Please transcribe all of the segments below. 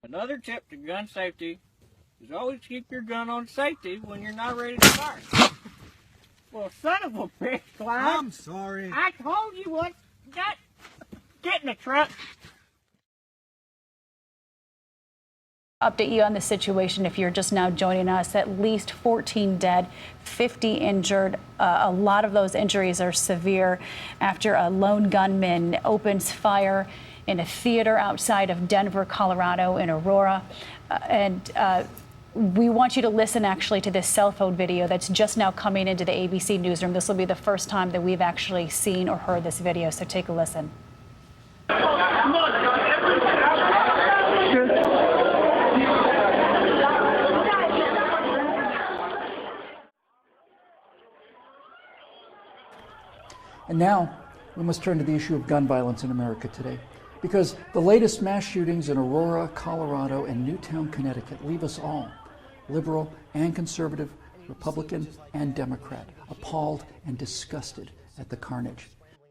Another tip to gun safety is always keep your gun on safety when you're not ready to fire. Well, son of a bitch, Clyde. I'm sorry. I told you what. Get in the truck. Update you on the situation if you're just now joining us. At least 14 dead, 50 injured. A lot of those injuries are severe after a lone gunman opens fire in a theater outside of Denver, Colorado, in Aurora. We want you to listen actually to this cell phone video that's just now coming into the ABC newsroom. This will be the first time that we've actually seen or heard this video, so take a listen. And now we must turn to the issue of gun violence in America today, because the latest mass shootings in Aurora, Colorado, and Newtown, Connecticut leave us all, liberal and conservative, Republican and Democrat, appalled and disgusted at the carnage.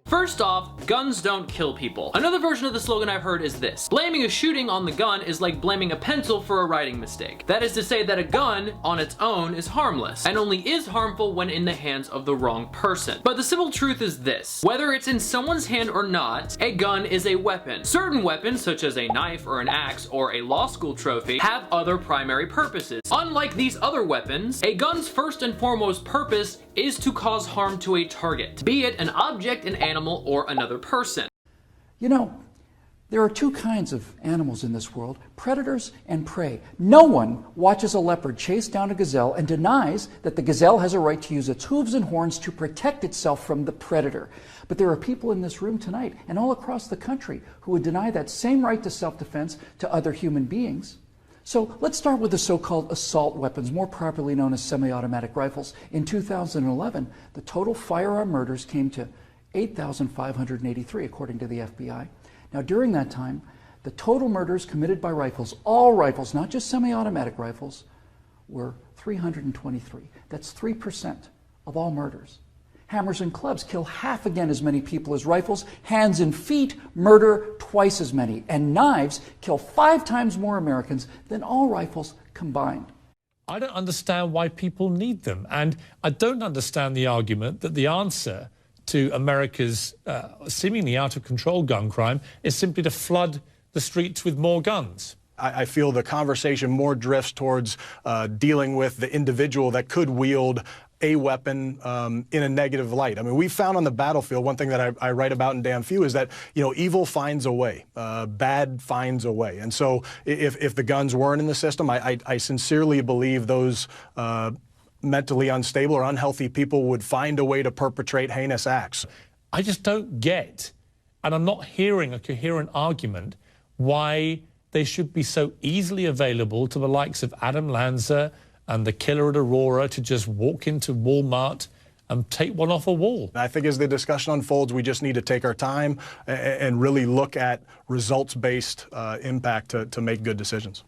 First off, guns don't kill people. Another version of the slogan I've heard is this: blaming a shooting on the gun is like blaming a pencil for a writing mistake. That is to say that a gun on its own is harmless, and only is harmful when in the hands of the wrong person. But the simple truth is this: whether it's in someone's hand or not, a gun is a weapon. Certain weapons, such as a knife or an axe or a law school trophy, have other primary purposes. Unlike these other weapons, a gun's first and foremost purpose is to cause harm to a target, be it an object, an animal, or another person. You know, there are two kinds of animals in this world, predators and prey. No one watches a leopard chase down a gazelle and denies that the gazelle has a right to use its hooves and horns to protect itself from the predator. But there are people in this room tonight and all across the country who would deny that same right to self-defense to other human beings. So let's start with the so-called assault weapons, more properly known as semi-automatic rifles. In 2011, the total firearm murders came to 8,583, according to the FBI. Now, during that time, the total murders committed by rifles, all rifles, not just semi-automatic rifles, were 323. That's 3% of all murders. Hammers and clubs kill half again as many people as rifles. Hands and feet murder twice as many. And knives kill 5 times more Americans than all rifles combined. I don't understand why people need them. And I don't understand the argument that the answer to America's seemingly out-of-control gun crime is simply to flood the streets with more guns. I feel the conversation more drifts towards dealing with the individual that could wield a weapon in a negative light. I mean, we found on the battlefield, one thing that I write about in Damn Few is that, you know, evil finds a way, bad finds a way. And so if the guns weren't in the system, I sincerely believe those mentally unstable or unhealthy people would find a way to perpetrate heinous acts. I just don't get, and I'm not hearing a coherent argument, why they should be so easily available to the likes of Adam Lanza and the killer at Aurora to just walk into Walmart and take one off a wall. I think as the discussion unfolds, we just need to take our time and really look at results-based impact to make good decisions.